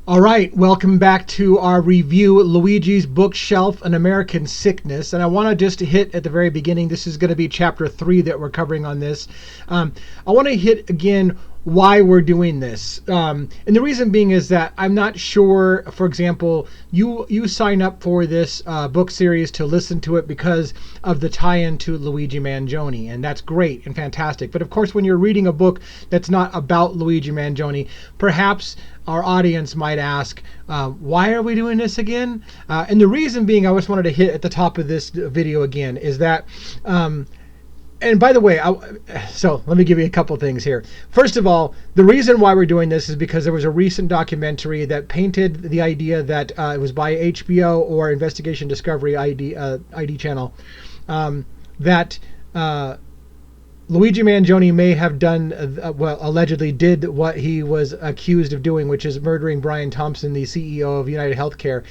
All right, welcome back to our review, Luigi's Bookshelf, An American Sickness. And I want to just hit at the very beginning, this is going to be chapter 3 that we're covering on this. I want to hit again why we're doing this. And the reason being is that I'm not sure, for example, you sign up for this book series to listen to it because of the tie-in to Luigi Mangione, and that's great and fantastic. But of course, when you're reading a book that's not about Luigi Mangione, perhaps our audience might ask, why are we doing this again? And the reason being, I just wanted to hit at the top of this video again, is that and by the way, so let me give you a couple things here. First of all, the reason why we're doing this is because there was a recent documentary that painted the idea that it was by HBO or Investigation Discovery ID channel, that Luigi Mangione may have done, allegedly did what he was accused of doing, which is murdering Brian Thompson, the CEO of United Healthcare.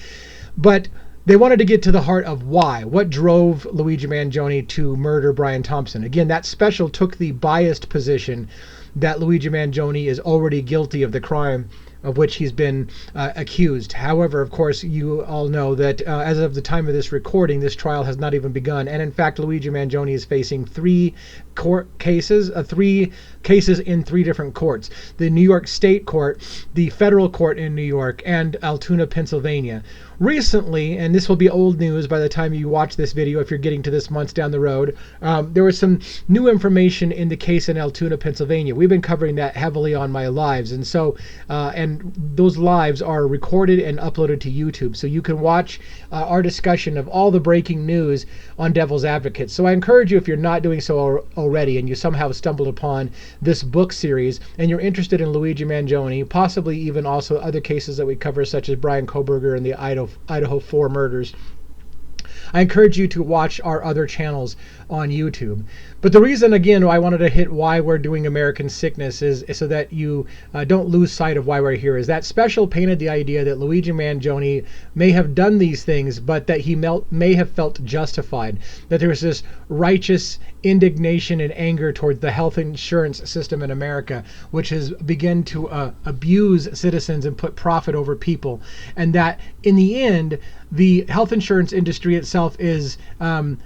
But they wanted to get to the heart of why. What drove Luigi Mangione to murder Brian Thompson? Again, that special took the biased position that Luigi Mangione is already guilty of the crime of which he's been accused. However, of course, you all know that as of the time of this recording, this trial has not even begun. And in fact, Luigi Mangione is facing three cases in 3 different courts: the New York State Court, the Federal Court in New York, and Altoona, Pennsylvania. Recently, and this will be old news by the time you watch this video if you're getting to this months down the road, there was some new information in the case in Altoona, Pennsylvania. We've been covering that heavily on my lives, and so and those lives are recorded and uploaded to YouTube, so you can watch our discussion of all the breaking news on Devil's Advocate. So I encourage you, if you're not doing so already and you somehow stumbled upon this book series and you're interested in Luigi Mangione, possibly even also other cases that we cover, such as Brian Kohberger and the Idaho 4 murders, I encourage you to watch our other channels on YouTube. But the reason, again, I wanted to hit why we're doing American Sickness is so that you don't lose sight of why we're here. Is that special painted the idea that Luigi Mangione may have done these things, but that he may have felt justified, that there was this righteous indignation and anger toward the health insurance system in America, which has begun to abuse citizens and put profit over people, and that in the end, the health insurance industry itself is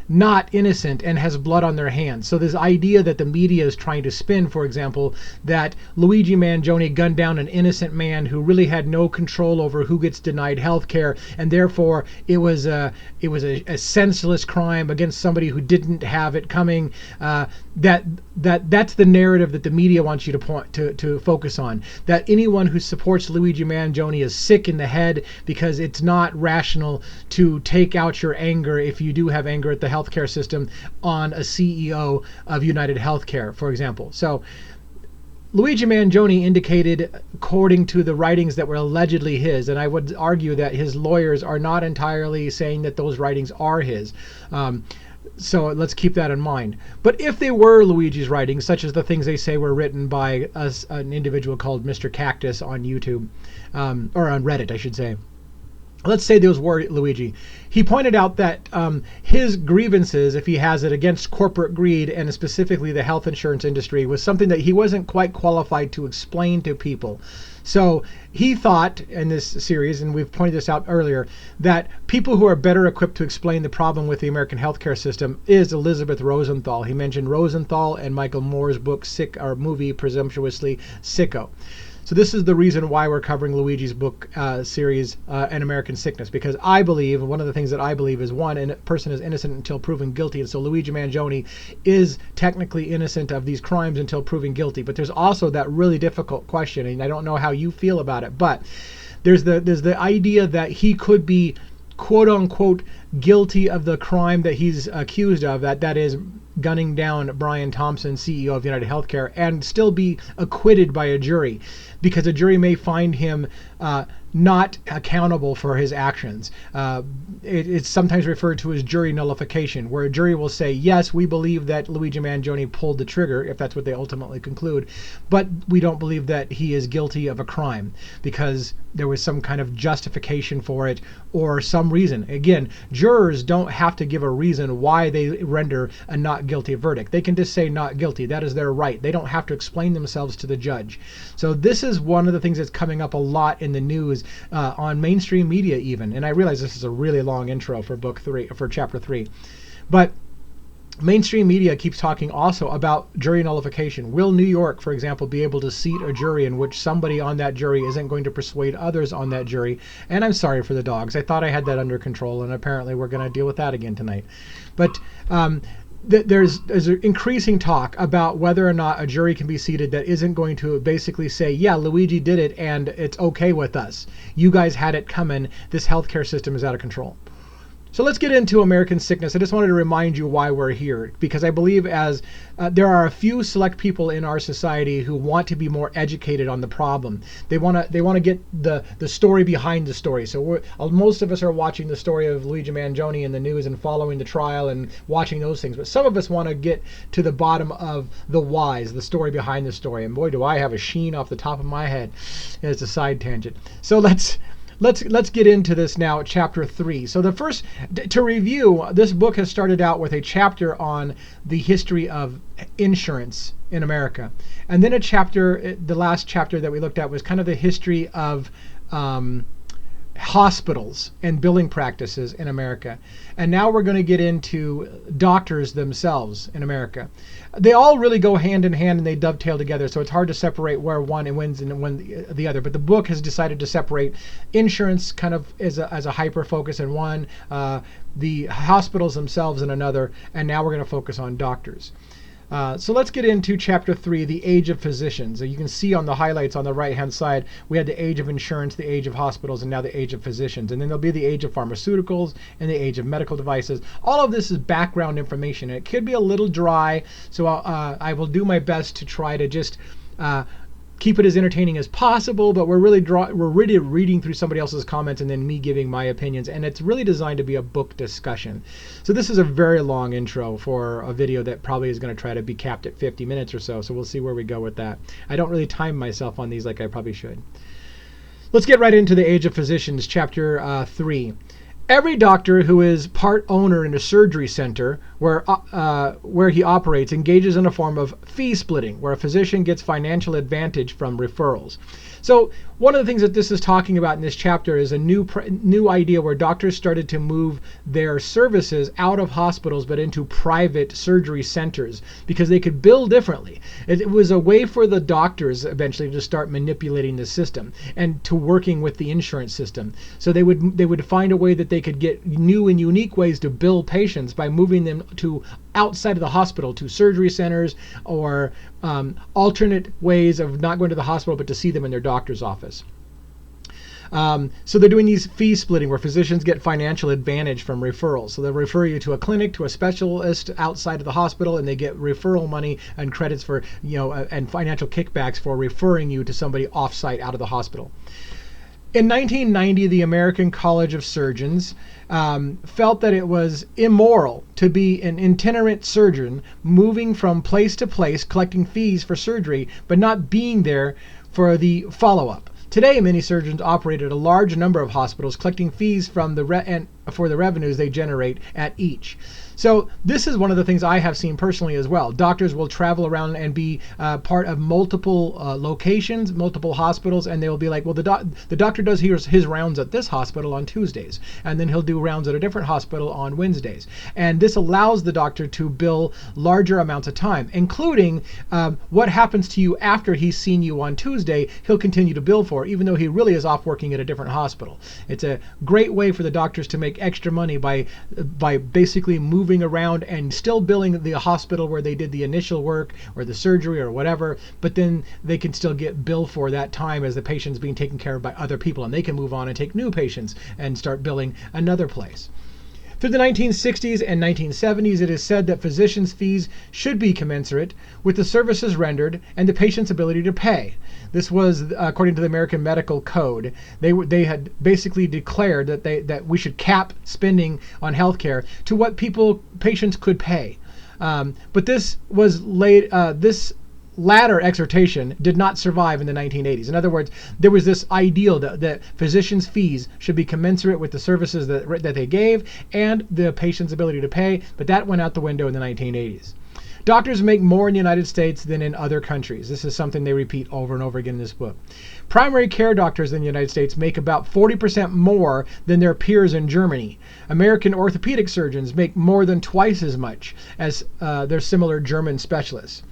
not innocent and has blood on their hands. So this idea that the media is trying to spin, for example, that Luigi Mangione gunned down an innocent man who really had no control over who gets denied health care, and therefore it was a senseless crime against somebody who didn't have it coming. That's the narrative that the media wants you to focus on. That anyone who supports Luigi Mangione is sick in the head because it's not rational to take out your anger, if you do have anger at the healthcare system, on a CEO of United Healthcare, for example. So Luigi Mangione indicated, according to the writings that were allegedly his, and I would argue that his lawyers are not entirely saying that those writings are his. So let's keep that in mind. But if they were Luigi's writings, such as the things they say were written by an individual called Mr. Cactus on YouTube, or on Reddit, I should say. Let's say those were Luigi. He pointed out that his grievances, if he has it, against corporate greed and specifically the health insurance industry, was something that he wasn't quite qualified to explain to people. So he thought in this series, and we've pointed this out earlier, that people who are better equipped to explain the problem with the American healthcare system is Elisabeth Rosenthal. He mentioned Rosenthal and Michael Moore's book, movie, presumptuously, Sicko. So this is the reason why we're covering Luigi's book series, An American Sickness, because I believe, one of the things that I believe is, one, a person is innocent until proven guilty, and so Luigi Mangione is technically innocent of these crimes until proven guilty. But there's also that really difficult question, and I don't know how you feel about it, but there's the idea that he could be, quote unquote, guilty of the crime that he's accused of, that is gunning down Brian Thompson, CEO of United Healthcare, and still be acquitted by a jury, because a jury may find him not accountable for his actions. It's sometimes referred to as jury nullification, where a jury will say, yes, we believe that Luigi Mangione pulled the trigger, if that's what they ultimately conclude, but we don't believe that he is guilty of a crime because there was some kind of justification for it or some reason. Again, jurors don't have to give a reason why they render a not guilty verdict. They can just say not guilty. That is their right. They don't have to explain themselves to the judge. So this is one of the things that's coming up a lot in the news, on mainstream media even. And I realize this is a really long intro for chapter 3. But mainstream media keeps talking also about jury nullification. Will New York, for example, be able to seat a jury in which somebody on that jury isn't going to persuade others on that jury? And I'm sorry for the dogs. I thought I had that under control, and apparently we're going to deal with that again tonight. But there's increasing talk about whether or not a jury can be seated that isn't going to basically say, yeah, Luigi did it and it's okay with us. You guys had it coming. This healthcare system is out of control. So let's get into American sickness. I just wanted to remind you why we're here, because I believe there are a few select people in our society who want to be more educated on the problem. They want to get the story behind the story. So most of us are watching the story of Luigi Mangione in the news and following the trial and watching those things. But some of us want to get to the bottom of the whys, the story behind the story. And boy, do I have a sheen off the top of my head. It's a side tangent. So Let's get into this now, chapter 3. So to review, this book has started out with a chapter on the history of insurance in America. And then the last chapter that we looked at was kind of the history of hospitals and billing practices in America. And now we're going to get into doctors themselves in America. They all really go hand in hand and they dovetail together, so it's hard to separate where one wins and when the other. But the book has decided to separate insurance kind of as a hyper focus in one, the hospitals themselves in another, and now we're going to focus on doctors. So let's get into chapter 3, the age of physicians. You can see on the highlights on the right-hand side, we had the age of insurance, the age of hospitals, and now the age of physicians. And then there'll be the age of pharmaceuticals and the age of medical devices. All of this is background information. It could be a little dry, so I will do my best to try to just keep it as entertaining as possible, but we're really reading through somebody else's comments and then me giving my opinions, and it's really designed to be a book discussion. So this is a very long intro for a video that probably is going to try to be capped at 50 minutes or so we'll see where we go with that. I don't really time myself on these like I probably should. Let's get right into the age of physicians, chapter 3. Every doctor who is part owner in a surgery center where he operates engages in a form of fee splitting, where a physician gets financial advantage from referrals. So one of the things that this is talking about in this chapter is a new idea where doctors started to move their services out of hospitals but into private surgery centers because they could bill differently. It was a way for the doctors eventually to start manipulating the system and to working with the insurance system. So they would find a way that they could get new and unique ways to bill patients by moving them to outside of the hospital, to surgery centers or alternate ways of not going to the hospital but to see them in their doctor's office. So they're doing these fee splitting where physicians get financial advantage from referrals. So they'll refer you to a clinic, to a specialist outside of the hospital, and they get referral money and credits for, and financial kickbacks for referring you to somebody off-site out of the hospital. In 1990, the American College of Surgeons felt that it was immoral to be an itinerant surgeon moving from place to place collecting fees for surgery but not being there for the follow-up. Today, many surgeons operate at a large number of hospitals collecting fees from for the revenues they generate at each. So this is one of the things I have seen personally as well. Doctors will travel around and be part of multiple locations, multiple hospitals, and they will be like, well, the doctor does his rounds at this hospital on Tuesdays, and then he'll do rounds at a different hospital on Wednesdays. And this allows the doctor to bill larger amounts of time, including what happens to you after he's seen you on Tuesday, he'll continue to bill for, even though he really is off working at a different hospital. It's a great way for the doctors to make extra money by basically moving around and still billing the hospital where they did the initial work or the surgery or whatever, but then they can still get billed for that time as the patient's being taken care of by other people, and they can move on and take new patients and start billing another place. Through the 1960s and 1970s, it is said that physicians' fees should be commensurate with the services rendered and the patient's ability to pay. This was according to the American Medical Code. They had basically declared that we should cap spending on healthcare to what patients could pay. But this was this latter exhortation did not survive in the 1980s. In other words, there was this ideal that physicians' fees should be commensurate with the services that they gave and the patient's ability to pay, but that went out the window in the 1980s. Doctors make more in the United States than in other countries. This is something they repeat over and over again in this book. Primary care doctors in the United States make about 40% more than their peers in Germany. American orthopedic surgeons make more than twice as much as their similar German specialists.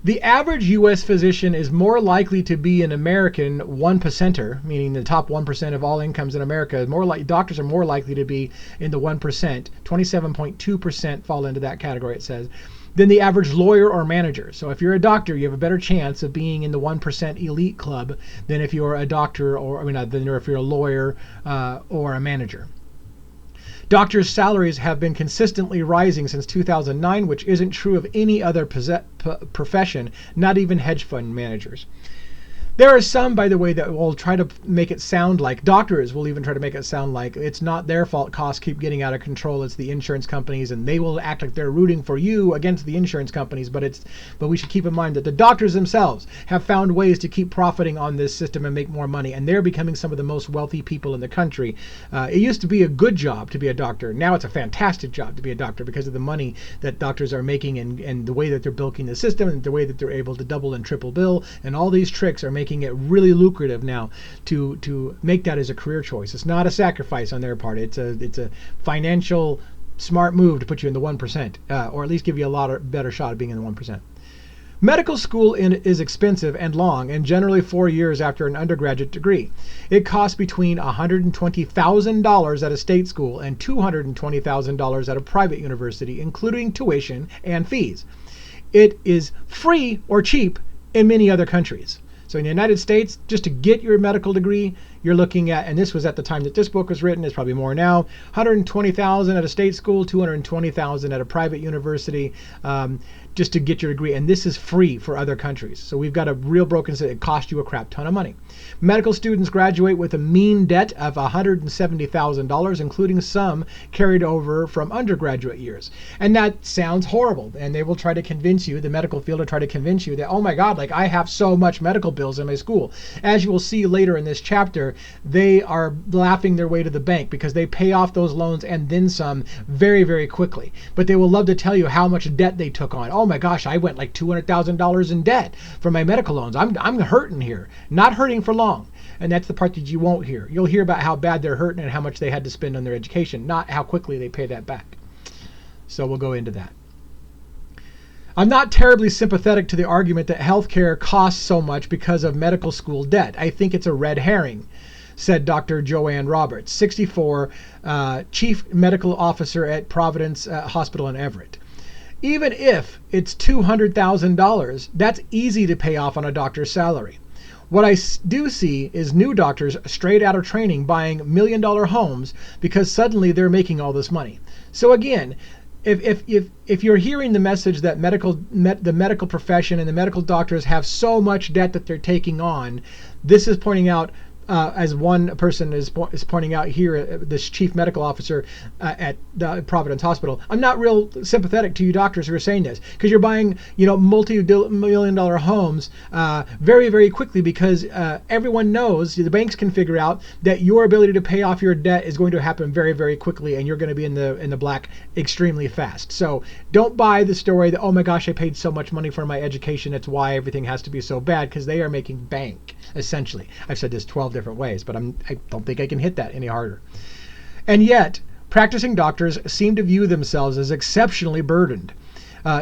The average U.S. physician is more likely to be an American 1%er, meaning the top 1% of all incomes in America. Doctors are more likely to be in the 1%. 27.2% fall into that category, it says, than the average lawyer or manager. So if you're a doctor, you have a better chance of being in the 1% elite club than if you're a doctor or if you're a lawyer or a manager. Doctors' salaries have been consistently rising since 2009, which isn't true of any other profession, not even hedge fund managers. There are some, by the way, that will try to make it sound like, doctors will even try to make it sound like it's not their fault costs keep getting out of control, it's the insurance companies, and they will act like they're rooting for you against the insurance companies, but we should keep in mind that the doctors themselves have found ways to keep profiting on this system and make more money, and they're becoming some of the most wealthy people in the country. It used to be a good job to be a doctor. Now it's a fantastic job to be a doctor because of the money that doctors are making and the way that they're bilking the system and the way that they're able to double and triple bill, and all these tricks are making it really lucrative now to make that as a career choice. It's not a sacrifice on their part. It's a financial smart move to put you in the 1%, or at least give you a lot better shot of being in the 1%. Medical school is expensive and long, and generally 4 years after an undergraduate degree. It costs between $120,000 at a state school and $220,000 at a private university, including tuition and fees. It is free or cheap in many other countries. So in the United States, just to get your medical degree, you're looking at, and this was at the time that this book was written, it's probably more now, $120,000 at a state school, $220,000 at a private university, just to get your degree. And this is free for other countries. So we've got a real broken system. It costs you a crap ton of money. Medical students graduate with a mean debt of $170,000, including some carried over from undergraduate years. And that sounds horrible. And they will try to convince you, the medical field will try to convince you that, oh my God, like I have so much medical bills in my school. As you will see later in this chapter, they are laughing their way to the bank because they pay off those loans and then some very, very quickly. But they will love to tell you how much debt they took on. Oh my gosh, I went like $200,000 in debt for my medical loans. I'm hurting here. Not hurting for long. And that's the part that you won't hear. You'll hear about how bad they're hurting and how much they had to spend on their education, not how quickly they pay that back. So we'll go into that. I'm not terribly sympathetic to the argument that healthcare costs so much because of medical school debt. I think it's a red herring, said Dr. Joanne Roberts, 64, Chief Medical Officer at Providence Hospital in Everett. Even if it's $200,000, that's easy to pay off on a doctor's salary. What I do see is new doctors straight out of training buying million-dollar homes because suddenly they're making all this money. So again, if you're hearing the message that the medical profession and the medical doctors have so much debt that they're taking on, this is pointing out, as one person is pointing out here, this chief medical officer at the Providence Hospital, I'm not real sympathetic to you doctors who are saying this, because you're buying, multi-million-dollar homes very, very quickly because everyone knows, the banks can figure out that your ability to pay off your debt is going to happen very, very quickly, and you're going to be in the black extremely fast. So don't buy the story that, oh my gosh, I paid so much money for my education, that's why everything has to be so bad, because they are making bank, essentially. I've said this 12 different ways, but I don't think I can hit that any harder. And yet, practicing doctors seem to view themselves as exceptionally burdened.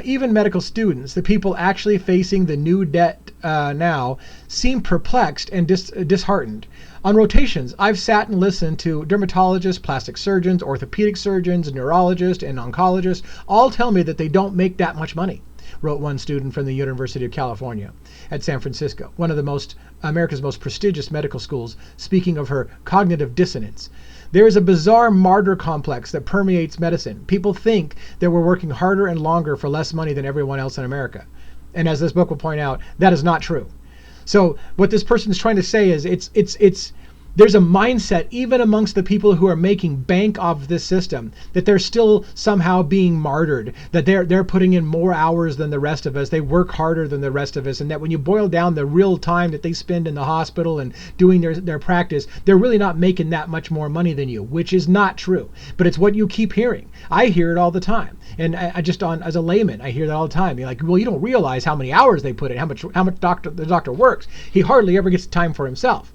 Even medical students, the people actually facing the new debt now, seem perplexed and disheartened. On rotations, I've sat and listened to dermatologists, plastic surgeons, orthopedic surgeons, neurologists, and oncologists all tell me that they don't make that much money, wrote one student from the University of California at San Francisco, one of America's most prestigious medical schools, speaking of her cognitive dissonance. There is a bizarre martyr complex that permeates medicine. People think that we're working harder and longer for less money than everyone else in America. And as this book will point out, that is not true. So what this person is trying to say is there's a mindset even amongst the people who are making bank off this system that they're still somehow being martyred, that they're putting in more hours than the rest of us, they work harder than the rest of us, and that when you boil down the real time that they spend in the hospital and doing their practice, they're really not making that much more money than you, which is not true. But it's what you keep hearing. I hear it all the time. And I just as a layman, I hear that all the time. You're like, well, you don't realize how many hours they put in, how much the doctor works. He hardly ever gets time for himself.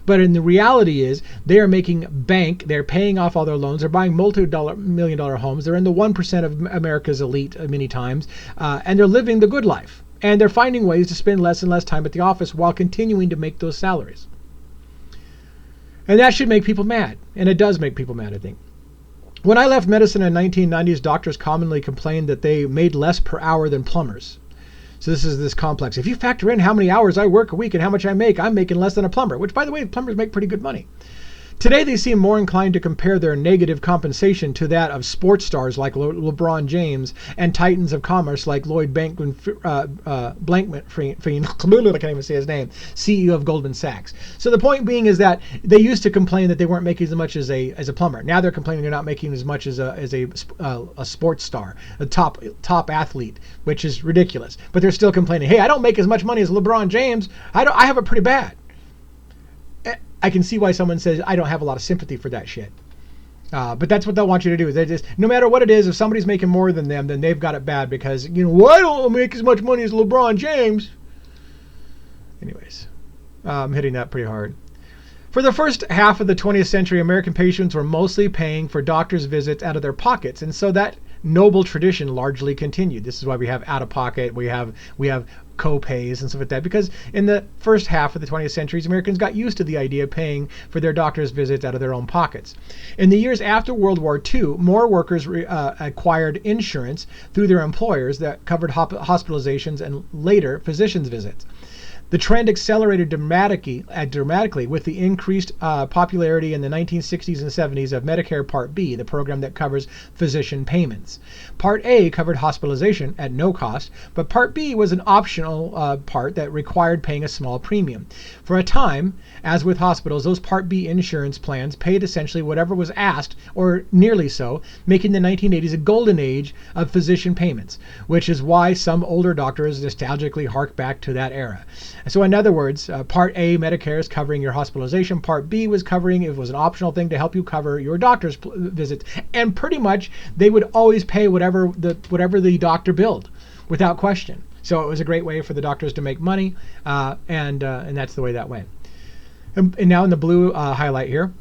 But in the reality is they are making bank. They're paying off all their loans. They're buying multi-million-dollar homes. They're in the 1% of America's elite many times. And they're living the good life. And they're finding ways to spend less and less time at the office while continuing to make those salaries. And that should make people mad. And it does make people mad, I think. When I left medicine in the 1990s, doctors commonly complained that they made less per hour than plumbers. So this is this complex. If you factor in how many hours I work a week and how much I'm making less than a plumber, which, by the way, plumbers make pretty good money. Today, they seem more inclined to compare their negative compensation to that of sports stars like LeBron James and titans of commerce like Lloyd Blankman-Fried, I can't even say his name, CEO of Goldman Sachs. So the point being is that they used to complain that they weren't making as much as a plumber. Now they're complaining they're not making as much as a sports star, a top athlete, which is ridiculous. But they're still complaining, hey, I don't make as much money as LeBron James. I have it pretty bad. I can see why someone says, I don't have a lot of sympathy for that shit. But that's what they'll want you to do. They just, no matter what it is, if somebody's making more than them, then they've got it bad because, well, I don't make as much money as LeBron James. Anyways, I'm hitting that pretty hard. For the first half of the 20th century, American patients were mostly paying for doctor's visits out of their pockets. And so that noble tradition largely continued. This is why we have out-of-pocket, we have co-pays and stuff like that, because in the first half of the 20th century, Americans got used to the idea of paying for their doctor's visits out of their own pockets. In the years after World War II, more workers acquired insurance through their employers that covered hospitalizations and later physicians' visits. The trend accelerated dramatically with the increased popularity in the 1960s and 70s of Medicare Part B, the program that covers physician payments. Part A covered hospitalization at no cost, but Part B was an optional part that required paying a small premium. For a time, as with hospitals, those Part B insurance plans paid essentially whatever was asked, or nearly so, making the 1980s a golden age of physician payments, which is why some older doctors nostalgically hark back to that era. So in other words, Part A, Medicare, is covering your hospitalization. Part B was covering, it was an optional thing to help you cover your doctor's visits. And pretty much, they would always pay whatever the doctor billed, without question. So it was a great way for the doctors to make money, and that's the way that went. And now in the blue highlight here,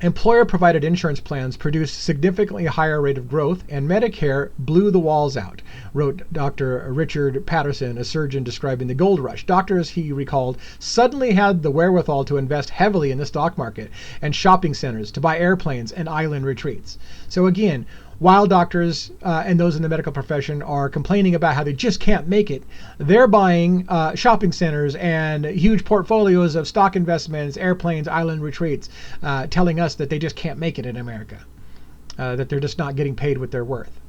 employer-provided insurance plans produced significantly higher rate of growth, and Medicare blew the walls out, wrote Dr. Richard Patterson, a surgeon describing the gold rush. Doctors, he recalled, suddenly had the wherewithal to invest heavily in the stock market and shopping centers, to buy airplanes and island retreats. So again, while doctors and those in the medical profession are complaining about how they just can't make it, they're buying shopping centers and huge portfolios of stock investments, airplanes, island retreats, telling us that they just can't make it in America, that they're just not getting paid what they're worth.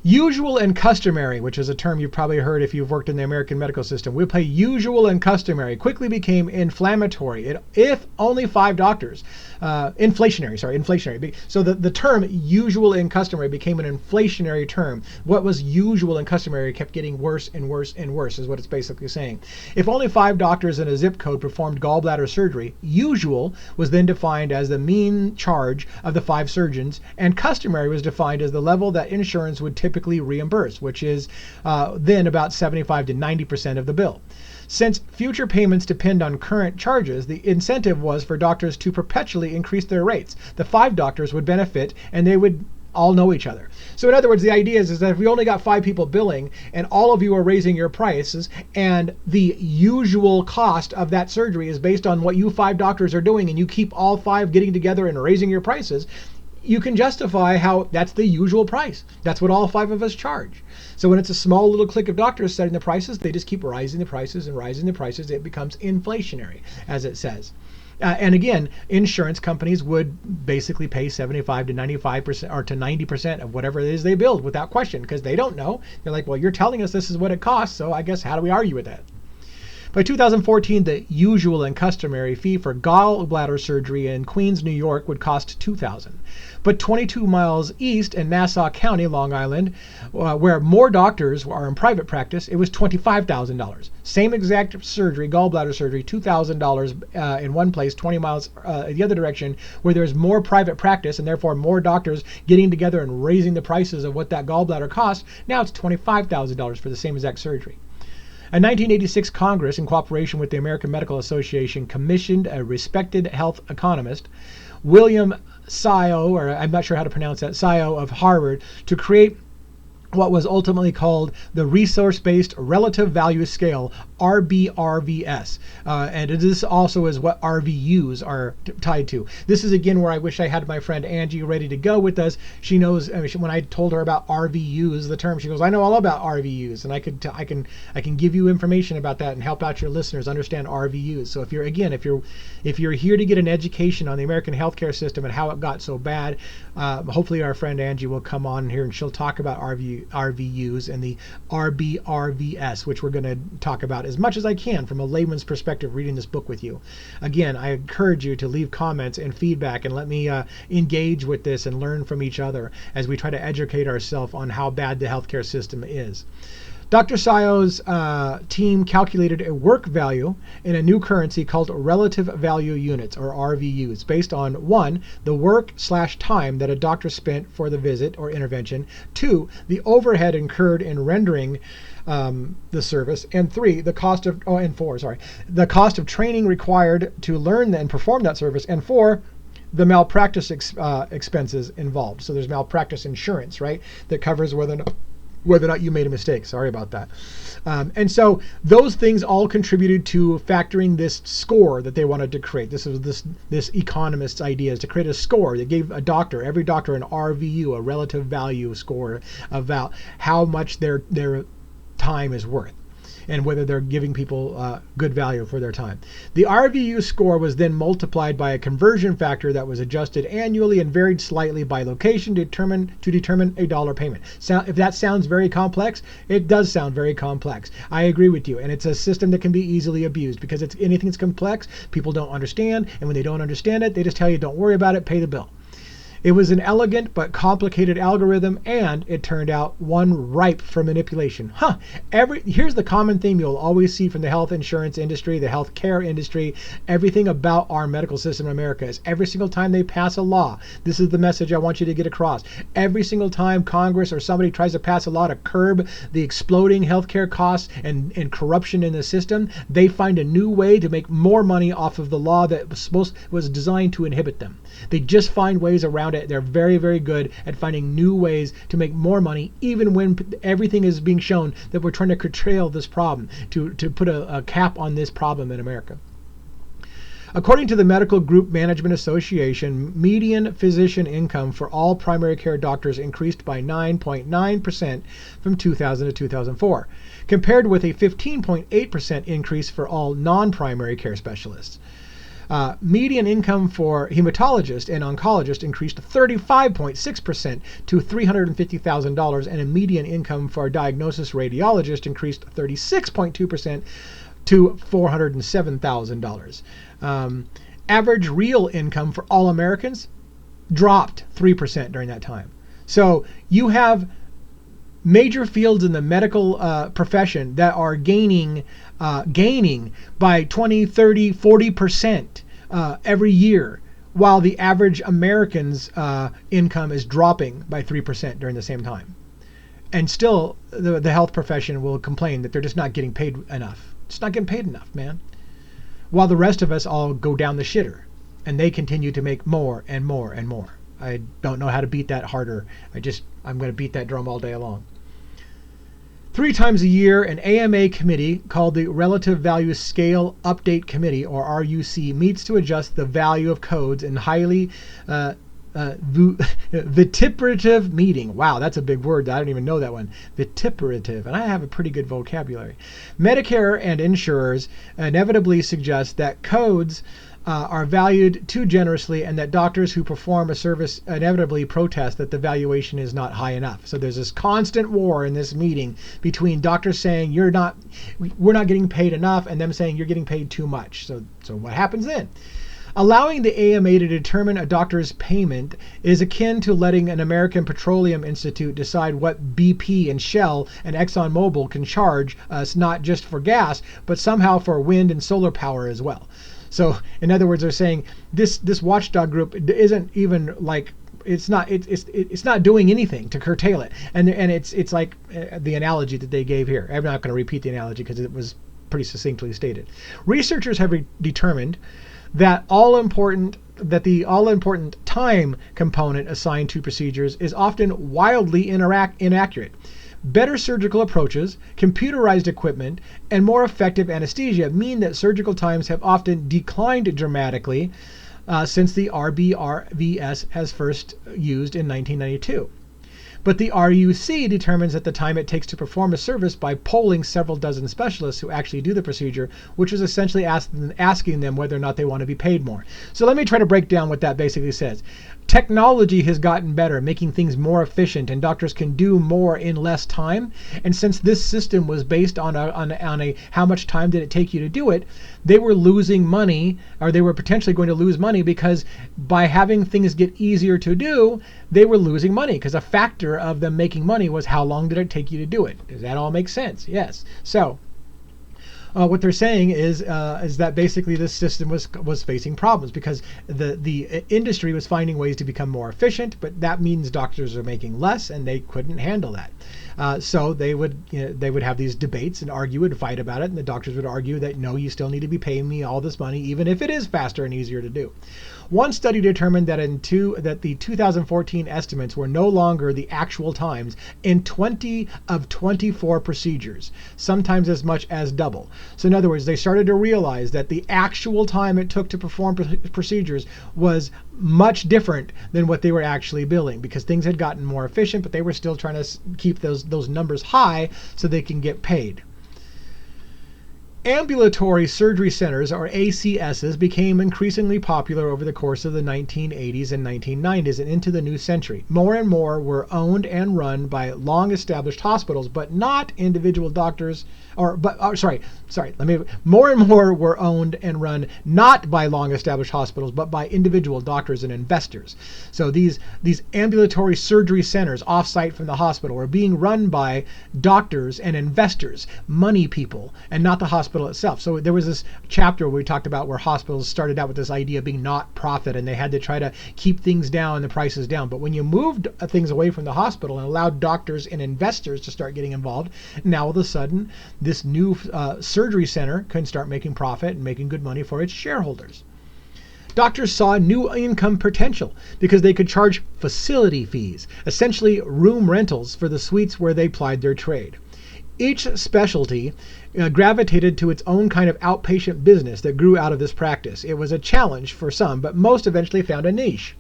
Usual and customary, which is a term you've probably heard if you've worked in the American medical system. We play usual and customary quickly became inflammatory. If only 5 doctors, inflationary. So the term usual and customary became an inflationary term. What was usual and customary kept getting worse and worse and worse, is what it's basically saying. If only 5 doctors in a zip code performed gallbladder surgery, usual was then defined as the mean charge of the 5 surgeons, and customary was defined as the level that insurance would typically reimburse, which is then about 75 to 90% of the bill. Since future payments depend on current charges, the incentive was for doctors to perpetually increase their rates. The 5 doctors would benefit, and they would all know each other. So in other words, the idea is that if we only got 5 people billing and all of you are raising your prices, and the usual cost of that surgery is based on what you 5 doctors are doing, and you keep all 5 getting together and raising your prices, you can justify how that's the usual price. That's what all 5 of us charge. So when it's a small little clique of doctors setting the prices, they just keep rising the prices and rising the prices. It becomes inflationary, as it says. And again, insurance companies would basically pay 75 to 95% or to 90% of whatever it is they build without question, because they don't know. They're like, well, you're telling us this is what it costs, so I guess how do we argue with that? By 2014, the usual and customary fee for gallbladder surgery in Queens, New York would cost $2,000. But 22 miles east in Nassau County, Long Island, where more doctors are in private practice, it was $25,000. Same exact surgery, gallbladder surgery, $2,000 in one place, 20 miles the other direction, where there's more private practice and therefore more doctors getting together and raising the prices of what that gallbladder costs. Now it's $25,000 for the same exact surgery. A 1986 Congress, in cooperation with the American Medical Association, commissioned a respected health economist, William Scio, or I'm not sure how to pronounce that, Scio of Harvard, to create what was ultimately called the Resource-Based Relative Value Scale, RBRVS. And this also is what RVUs are tied to. This is again where I wish I had my friend Angie ready to go with us. She knows, when I told her about RVUs, the term, she goes, I know all about RVUs, and I can give you information about that and help out your listeners understand RVUs. So if you're here to get an education on the American healthcare system and how it got so bad, hopefully our friend Angie will come on here and she'll talk about RVUs and the RBRVS, which we're going to talk about as much as I can from a layman's perspective reading this book with you. Again, I encourage you to leave comments and feedback and let me engage with this and learn from each other as we try to educate ourselves on how bad the healthcare system is. Dr. Scio's team calculated a work value in a new currency called relative value units, or RVUs, based on 1, the work/time that a doctor spent for the visit or intervention, 2, the overhead incurred in rendering the service, and 3, the cost of, the cost of training required to learn and perform that service, and 4, the malpractice expenses involved. So there's malpractice insurance, right, that covers whether or not you made a mistake. Sorry about that. And so those things all contributed to factoring this score that they wanted to create. This was this economist's idea, is to create a score that gave every doctor an RVU, a relative value score about how much their time is worth and whether they're giving people good value for their time. The RVU score was then multiplied by a conversion factor that was adjusted annually and varied slightly by location to determine a dollar payment. If that sounds very complex, it does sound very complex. I agree with you, and it's a system that can be easily abused because anything that's complex, people don't understand, and when they don't understand it, they just tell you, don't worry about it, pay the bill. It was an elegant but complicated algorithm, and it turned out one ripe for manipulation. Here's the common theme you'll always see from the health insurance industry, the health care industry, everything about our medical system in America is every single time they pass a law, this is the message I want you to get across. Every single time Congress or somebody tries to pass a law to curb the exploding healthcare costs and corruption in the system, they find a new way to make more money off of the law that was designed to inhibit them. They just find ways around it. They're very, very good at finding new ways to make more money, even when everything is being shown that we're trying to curtail this problem, to put a cap on this problem in America. According to the Medical Group Management Association, median physician income for all primary care doctors increased by 9.9% from 2000 to 2004, compared with a 15.8% increase for all non-primary care specialists. Median income for hematologists and oncologists increased 35.6% to $350,000, and a median income for diagnosis radiologists increased 36.2% to $407,000. Average real income for all Americans dropped 3% during that time. So you have major fields in the medical profession that are gaining by 20, 30, 40% every year, while the average American's income is dropping by 3% during the same time. And still, the health profession will complain that they're just not getting paid enough. It's not getting paid enough, man. While the rest of us all go down the shitter, and they continue to make more and more and more. I don't know how to beat that harder. I'm going to beat that drum all day long. 3 times a year, an AMA committee called the Relative Value Scale Update Committee, or RUC, meets to adjust the value of codes in highly vituperative meeting. Wow, that's a big word. I didn't even know that one. Vituperative. And I have a pretty good vocabulary. Medicare and insurers inevitably suggest that codes are valued too generously, and that doctors who perform a service inevitably protest that the valuation is not high enough. So there's this constant war in this meeting between doctors saying we're not getting paid enough, and them saying you're getting paid too much. So what happens then? Allowing the AMA to determine a doctor's payment is akin to letting an American Petroleum Institute decide what BP and Shell and ExxonMobil can charge us, not just for gas, but somehow for wind and solar power as well. So in other words, they're saying this watchdog group isn't even like, it's not doing anything to curtail it. And it's like the analogy that they gave here. I'm not going to repeat the analogy because it was pretty succinctly stated. Researchers have determined that the all-important time component assigned to procedures is often wildly inaccurate. Better surgical approaches, computerized equipment, and more effective anesthesia mean that surgical times have often declined dramatically since the RBRVS has first used in 1992. But the RUC determines that the time it takes to perform a service by polling several dozen specialists who actually do the procedure, which is essentially asking them whether or not they want to be paid more. So let me try to break down what that basically says. Technology has gotten better, making things more efficient, and doctors can do more in less time. And since this system was based on a how much time did it take you to do it, they were losing money, or they were potentially going to lose money, because by having things get easier to do, they were losing money, because a factor of them making money was how long did it take you to do it. Does that all make sense? Yes. So what they're saying is that basically this system was facing problems because the industry was finding ways to become more efficient, but that means doctors are making less, and they couldn't handle that. So they would have these debates and argue and fight about it, and the doctors would argue that no, you still need to be paying me all this money, even if it is faster and easier to do. One study determined that that the 2014 estimates were no longer the actual times in 20 of 24 procedures, sometimes as much as double. So in other words, they started to realize that the actual time it took to perform procedures was much different than what they were actually billing, because things had gotten more efficient, but they were still trying to keep those numbers high so they can get paid. Ambulatory surgery centers, or ACSs, became increasingly popular over the course of the 1980s and 1990s and into the new century. More and more were owned and run by long-established hospitals, but not individual doctors. More and more were owned and run not by long-established hospitals, but by individual doctors and investors. So these ambulatory surgery centers off-site from the hospital were being run by doctors and investors, money people, and not the hospital itself. So there was this chapter where we talked about where hospitals started out with this idea of being not profit, and they had to try to keep things down, the prices down. But when you moved things away from the hospital and allowed doctors and investors to start getting involved, now all of a sudden this new surgery center can start making profit and making good money for its shareholders. Doctors saw new income potential because they could charge facility fees, essentially room rentals for the suites where they plied their trade. Each specialty gravitated to its own kind of outpatient business that grew out of this practice. It was a challenge for some, but most eventually found a niche.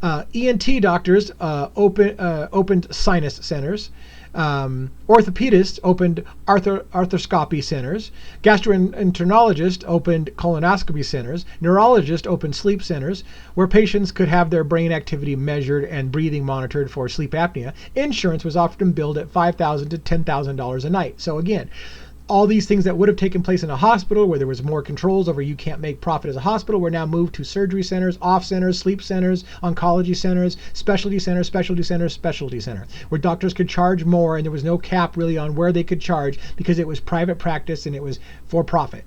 ENT doctors opened sinus centers. Orthopedists opened arthroscopy centers. Gastroenterologists opened colonoscopy centers. Neurologists opened sleep centers where patients could have their brain activity measured and breathing monitored for sleep apnea. Insurance was often billed at $5,000 to $10,000 a night. So again, all these things that would have taken place in a hospital where there was more controls over you can't make profit as a hospital were now moved to surgery centers, off centers, sleep centers, oncology centers, specialty centers, specialty centers, specialty center, where doctors could charge more, and there was no cap really on where they could charge because it was private practice and it was for profit.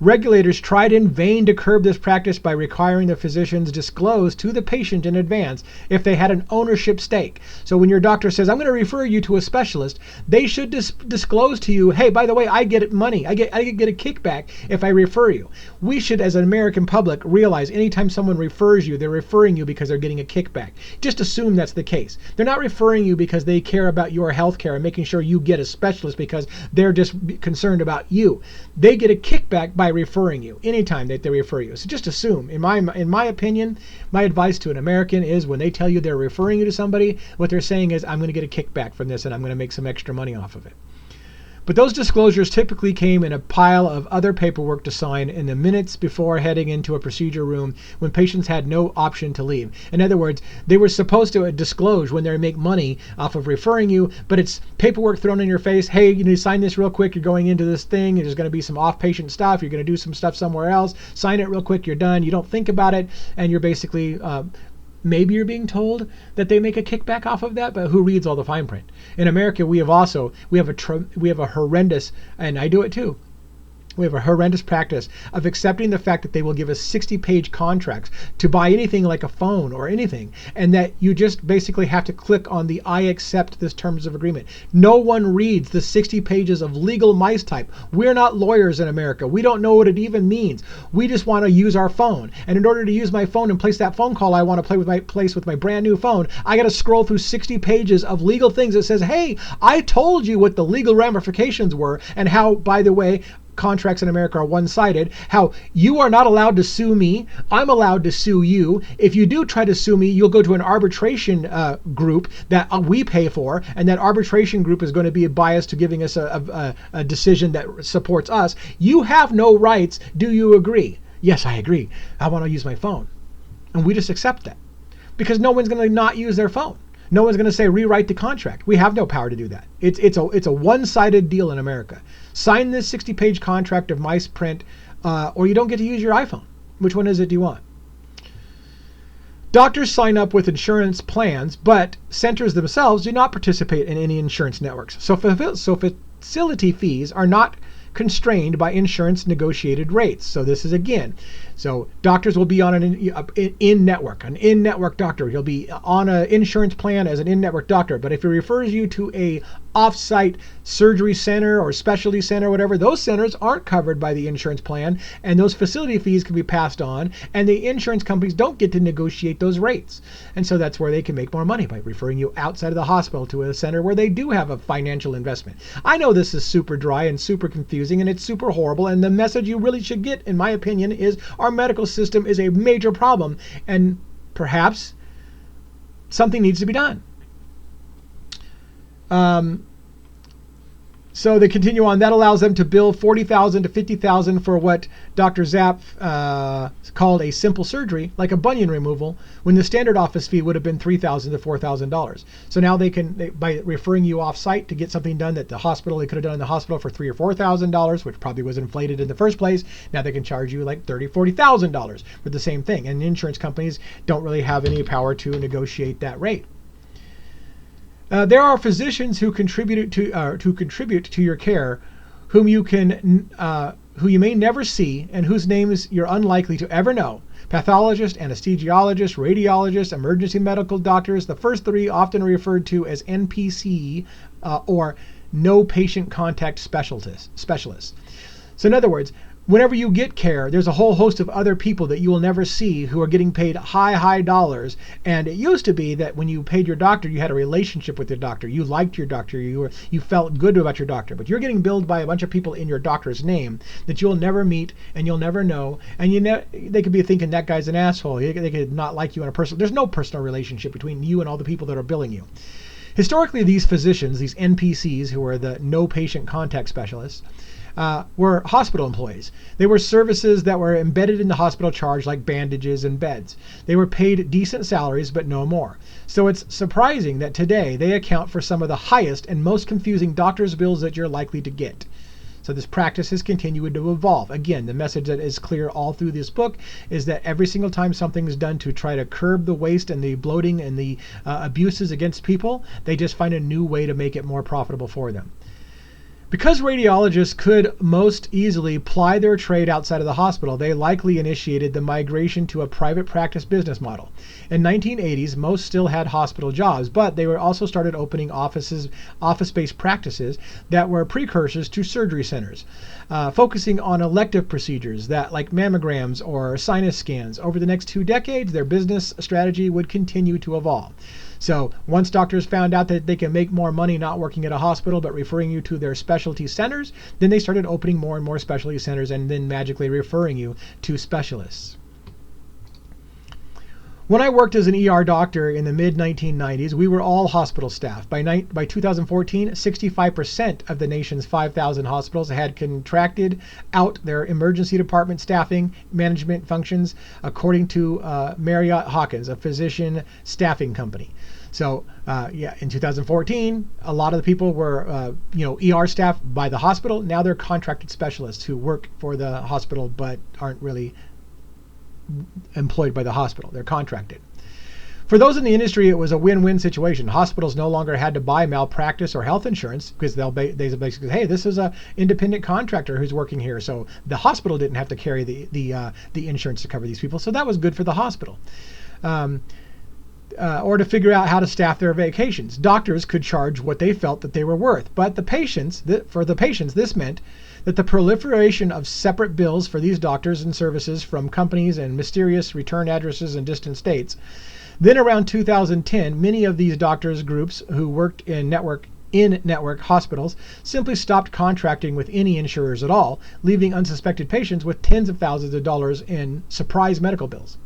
Regulators tried in vain to curb this practice by requiring the physicians disclose to the patient in advance if they had an ownership stake. So when your doctor says, I'm going to refer you to a specialist, they should disclose to you, hey, by the way, I get money. I get a kickback if I refer you. We should, as an American public, realize anytime someone refers you, they're referring you because they're getting a kickback. Just assume that's the case. They're not referring you because they care about your health care and making sure you get a specialist because they're just concerned about you. They get a kickback by referring you anytime that they refer you. So just assume, in my opinion, my advice to an American is when they tell you they're referring you to somebody, what they're saying is, I'm going to get a kickback from this and I'm going to make some extra money off of it. But those disclosures typically came in a pile of other paperwork to sign in the minutes before heading into a procedure room when patients had no option to leave. In other words, they were supposed to disclose when they make money off of referring you, but it's paperwork thrown in your face. Hey, you need to sign this real quick. You're going into this thing. There's going to be some off-patient stuff. You're going to do some stuff somewhere else. Sign it real quick. You're done. You don't think about it, and you're basically maybe you're being told that they make a kickback off of that, but who reads all the fine print? In America, we have a horrendous, and I do it too. We have a horrendous practice of accepting the fact that they will give us 60-page contracts to buy anything like a phone or anything, and that you just basically have to click on the I accept this terms of agreement. No one reads the 60 pages of legal mice type. We're not lawyers in America. We don't know what it even means. We just want to use our phone. And in order to use my phone and place that phone call I want to place with my brand new phone, I got to scroll through 60 pages of legal things that says, hey, I told you what the legal ramifications were, and how, by the way, contracts in America are one-sided, how you are not allowed to sue me, I'm allowed to sue you. If you do try to sue me, you'll go to an arbitration group that we pay for, and that arbitration group is going to be biased to giving us a decision that supports us. You have no rights. Do you agree? Yes, I agree. I want to use my phone. And we just accept that because no one's going to not use their phone. No one's going to say rewrite the contract. We have no power to do that. It's a one-sided deal in America. Sign this 60-page contract of mice print, or you don't get to use your iPhone. Which one is it do you want? Doctors sign up with insurance plans, but centers themselves do not participate in any insurance networks. So facility fees are not constrained by insurance negotiated rates. So this is again, so doctors will be on an in-network doctor. He'll be on an insurance plan as an in-network doctor. But if he refers you to a off-site surgery center or specialty center, whatever, those centers aren't covered by the insurance plan, and those facility fees can be passed on, and the insurance companies don't get to negotiate those rates. And so that's where they can make more money, by referring you outside of the hospital to a center where they do have a financial investment. I know this is super dry and super confusing, and it's super horrible, and the message you really should get, in my opinion, is our medical system is a major problem, and perhaps something needs to be done. So they continue on. That allows them to bill $40,000 to $50,000 for what Dr. Zapp called a simple surgery, like a bunion removal, when the standard office fee would have been $3,000 to $4,000. So now by referring you off-site to get something done that they could have done in the hospital for $3,000 or $4,000, which probably was inflated in the first place, now they can charge you like $30,000, $40,000 for the same thing. And insurance companies don't really have any power to negotiate that rate. There are physicians who contribute to your care, whom you may never see and whose names you're unlikely to ever know. Pathologists, anesthesiologists, radiologists, emergency medical doctors. The first three often referred to as NPC or no patient contact specialists. So in other words, whenever you get care, there's a whole host of other people that you will never see who are getting paid high dollars. And it used to be that when you paid your doctor, you had a relationship with your doctor. You liked your doctor. You felt good about your doctor. But you're getting billed by a bunch of people in your doctor's name that you'll never meet and you'll never know. And they could be thinking that guy's an asshole. They could not like you on a personal. There's no personal relationship between you and all the people that are billing you. Historically, these physicians, these NPCs, who are the no patient contact specialists, were hospital employees. They were services that were embedded in the hospital charge, like bandages and beds. They were paid decent salaries, but no more. So it's surprising that today they account for some of the highest and most confusing doctor's bills that you're likely to get. So this practice has continued to evolve. Again, the message that is clear all through this book is that every single time something is done to try to curb the waste and the bloating and the abuses against people, they just find a new way to make it more profitable for them. Because radiologists could most easily ply their trade outside of the hospital, they likely initiated the migration to a private practice business model. In 1980s, most still had hospital jobs, but they were also started opening office-based practices that were precursors to surgery centers, focusing on elective procedures that like mammograms or sinus scans. Over the next 2 decades, their business strategy would continue to evolve. So once doctors found out that they can make more money not working at a hospital but referring you to their specialty centers, then they started opening more and more specialty centers and then magically referring you to specialists. When I worked as an ER doctor in the mid-1990s, we were all hospital staff. By 2014, 65% of the nation's 5,000 hospitals had contracted out their emergency department staffing management functions, according to Marriott Hawkins, a physician staffing company. So in 2014, a lot of the people were, ER staff by the hospital. Now they're contracted specialists who work for the hospital but aren't really employed by the hospital. They're contracted. For those in the industry, it was a win-win situation. Hospitals no longer had to buy malpractice or health insurance because they basically say, hey, this is a independent contractor who's working here. So the hospital didn't have to carry the insurance to cover these people. So that was good for the hospital. Or to figure out how to staff their vacations. Doctors could charge what they felt that they were worth. But for the patients, this meant that the proliferation of separate bills for these doctors and services from companies and mysterious return addresses in distant states. Then around 2010, many of these doctors groups who worked in network hospitals simply stopped contracting with any insurers at all, leaving unsuspected patients with tens of thousands of dollars in surprise medical bills.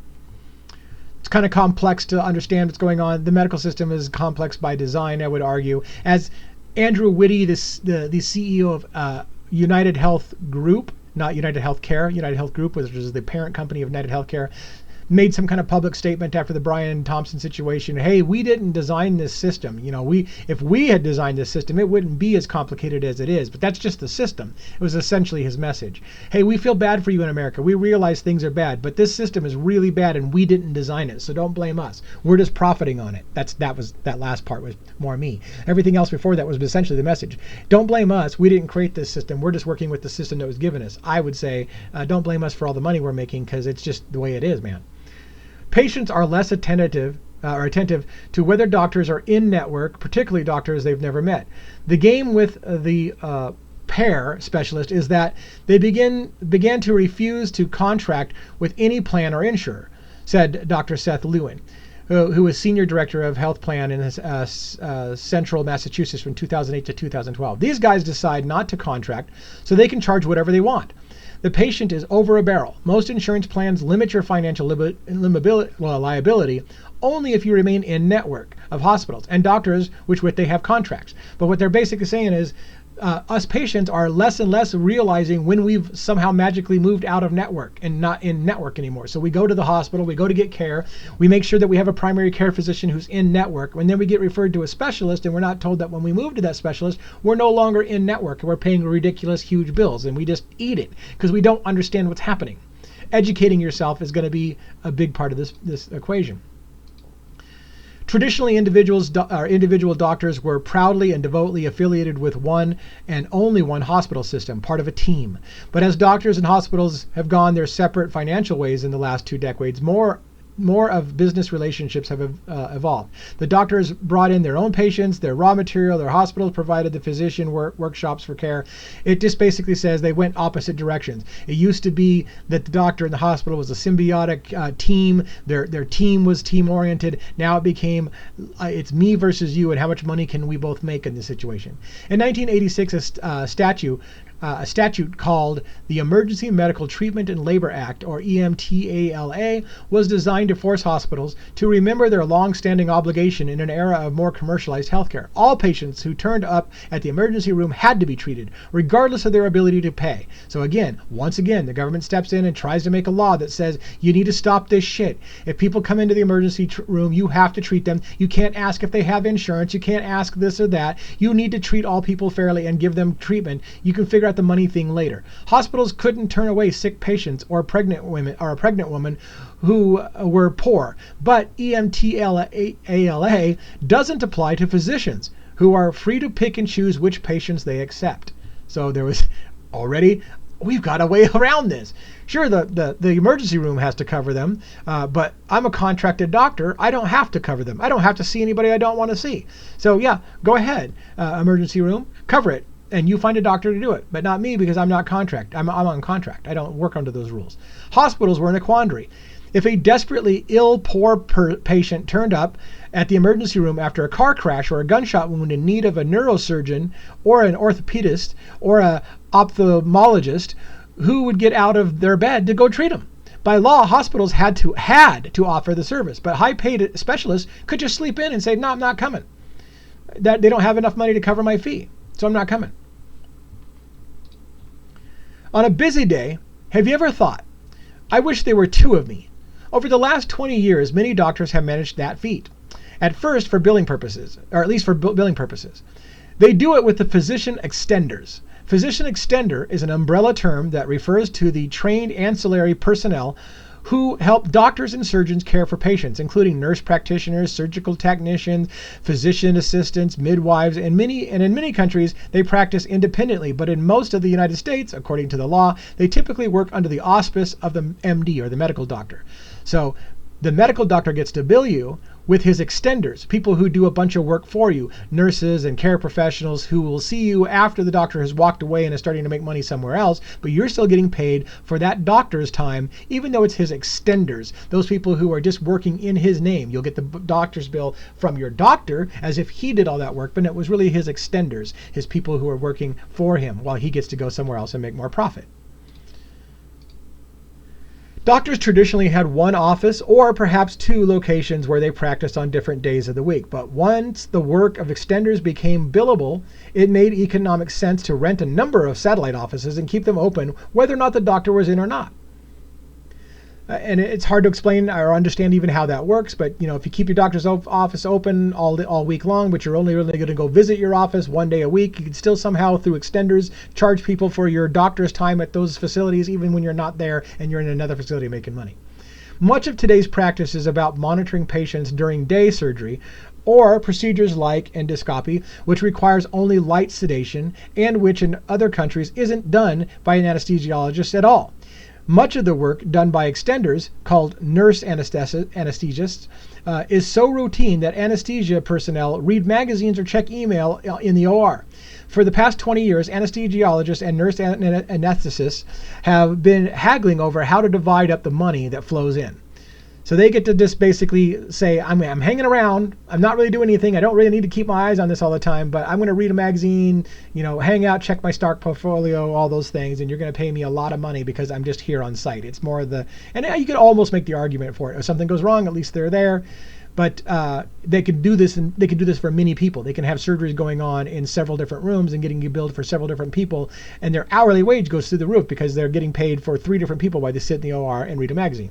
It's kind of complex to understand what's going on. The medical system is complex by design, I would argue. As Andrew Whitty, the CEO of United Health Group, not United Healthcare, United Health Group, which is the parent company of United Healthcare, made some kind of public statement after the Brian Thompson situation. Hey, we didn't design this system. If we had designed this system, it wouldn't be as complicated as it is. But that's just the system. It was essentially his message. Hey, we feel bad for you in America. We realize things are bad, but this system is really bad and we didn't design it. So don't blame us. We're just profiting on it. That last part was more me. Everything else before that was essentially the message. Don't blame us. We didn't create this system. We're just working with the system that was given us. I would say, don't blame us for all the money we're making because it's just the way it is, man. Patients are less attentive to whether doctors are in network, particularly doctors they've never met. The game with the pair specialist is that they began to refuse to contract with any plan or insurer, said Dr. Seth Lewin, who was senior director of health plan in Central Massachusetts from 2008 to 2012. These guys decide not to contract so they can charge whatever they want. The patient is over a barrel. Most insurance plans limit your financial liability only if you remain in network of hospitals and doctors with which they have contracts. But what they're basically saying is us patients are less and less realizing when we've somehow magically moved out of network and not in network anymore. So we go to the hospital, we go to get care, we make sure that we have a primary care physician who's in network, and then we get referred to a specialist, and we're not told that when we move to that specialist, we're no longer in network, and we're paying ridiculous, huge bills, and we just eat it because we don't understand what's happening. Educating yourself is going to be a big part of this equation. Traditionally, individual doctors were proudly and devotedly affiliated with one and only one hospital system, part of a team. But as doctors and hospitals have gone their separate financial ways in the last 2 decades, more of business relationships have evolved. The doctors brought in their own patients, their raw material, their hospitals provided the physician workshops for care. It just basically says they went opposite directions. It used to be that the doctor and the hospital was a symbiotic team. Their team was team-oriented. Now it became, it's me versus you and how much money can we both make in this situation. In 1986, a statute called the Emergency Medical Treatment and Labor Act, or EMTALA, was designed to force hospitals to remember their long-standing obligation in an era of more commercialized healthcare. All patients who turned up at the emergency room had to be treated, regardless of their ability to pay. So once again, the government steps in and tries to make a law that says you need to stop this shit. If people come into the emergency room, you have to treat them. You can't ask if they have insurance. You can't ask this or that. You need to treat all people fairly and give them treatment. You can figure out the money thing later. Hospitals couldn't turn away sick patients or a pregnant woman who were poor. But EMTALA doesn't apply to physicians who are free to pick and choose which patients they accept. So there was already, we've got a way around this. Sure, the emergency room has to cover them, but I'm a contracted doctor. I don't have to cover them. I don't have to see anybody I don't want to see. So yeah, go ahead, emergency room, cover it. And you find a doctor to do it, but not me because I'm not contract. I'm on contract. I don't work under those rules. Hospitals were in a quandary. If a desperately ill, poor patient turned up at the emergency room after a car crash or a gunshot wound in need of a neurosurgeon or an orthopedist or an ophthalmologist, who would get out of their bed to go treat them? By law, hospitals had to offer the service, but high-paid specialists could just sleep in and say, no, I'm not coming. That they don't have enough money to cover my fee, so I'm not coming. On a busy day, have you ever thought, I wish there were two of me? Over the last 20 years, many doctors have managed that feat. At first for billing purposes, or at least for billing purposes. They do it with the physician extenders. Physician extender is an umbrella term that refers to the trained ancillary personnel who help doctors and surgeons care for patients, including nurse practitioners, surgical technicians, physician assistants, midwives, and in many countries, they practice independently. But in most of the United States, according to the law, they typically work under the auspice of the MD, or the medical doctor. So the medical doctor gets to bill you with his extenders, people who do a bunch of work for you, nurses and care professionals who will see you after the doctor has walked away and is starting to make money somewhere else, but you're still getting paid for that doctor's time, even though it's his extenders, those people who are just working in his name. You'll get the doctor's bill from your doctor as if he did all that work, but it was really his extenders, his people who are working for him while he gets to go somewhere else and make more profit. Doctors traditionally had one office or perhaps two locations where they practiced on different days of the week. But once the work of extenders became billable, it made economic sense to rent a number of satellite offices and keep them open whether or not the doctor was in or not. And it's hard to explain or understand even how that works, but if you keep your doctor's office open all week long, but you're only really going to go visit your office one day a week, you can still somehow through extenders charge people for your doctor's time at those facilities even when you're not there and you're in another facility making money. Much of today's practice is about monitoring patients during day surgery or procedures like endoscopy, which requires only light sedation and which in other countries isn't done by an anesthesiologist at all. Much of the work done by extenders, called nurse anesthesists, is so routine that anesthesia personnel read magazines or check email in the OR. For the past 20 years, anesthesiologists and nurse anesthetists have been haggling over how to divide up the money that flows in. So they get to just basically say, I'm hanging around, I'm not really doing anything, I don't really need to keep my eyes on this all the time, but I'm going to read a magazine, hang out, check my stock portfolio, all those things, and you're going to pay me a lot of money because I'm just here on site. It's more and you could almost make the argument for it. If something goes wrong, at least they're there. But they could do this, and they can do this for many people. They can have surgeries going on in several different rooms and getting you billed for several different people, and their hourly wage goes through the roof because they're getting paid for 3 different people while they sit in the OR and read a magazine.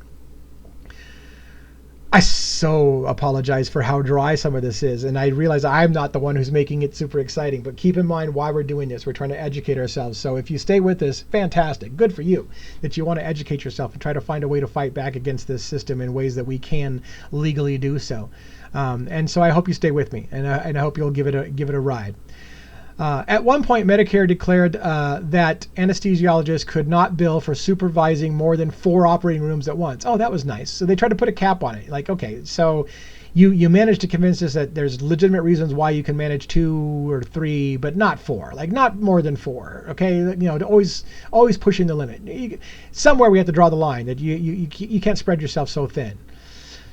I so apologize for how dry some of this is, and I realize I'm not the one who's making it super exciting, but keep in mind why we're doing this. We're trying to educate ourselves. So if you stay with us, fantastic. Good for you that you want to educate yourself and try to find a way to fight back against this system in ways that we can legally do so. And so I hope you stay with me, and I hope you'll give it a ride. At one point, Medicare declared that anesthesiologists could not bill for supervising more than 4 operating rooms at once. Oh, that was nice. So they tried to put a cap on it. Like, okay, so you managed to convince us that there's legitimate reasons why you can manage 2 or 3, but not 4. Like, not more than 4. Okay, always pushing the limit. Somewhere we have to draw the line that you can't spread yourself so thin.